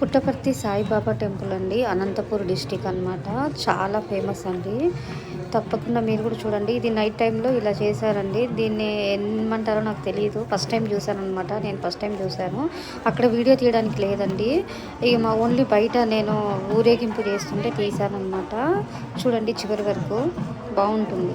Puttaparthi Saibaba temple అండి, Anantapur district అనమాట. చాలా ఫేమస్ అండి, తప్పకుండా మీరు కూడా చూడండి. ఇది నైట్ టైంలో ఇలా చేశారండి. దీన్ని ఏమంటారో నాకు తెలియదు, ఫస్ట్ టైం చూశాను అనమాట. నేను ఫస్ట్ టైం చూశాను, అక్కడ వీడియో తీయడానికి లేదండి. ఇక మా ఓన్లీ బయట నేను ఊరేగింపు చేస్తుంటే తీశాను అనమాట. చూడండి చివరి వరకు బాగుంటుంది.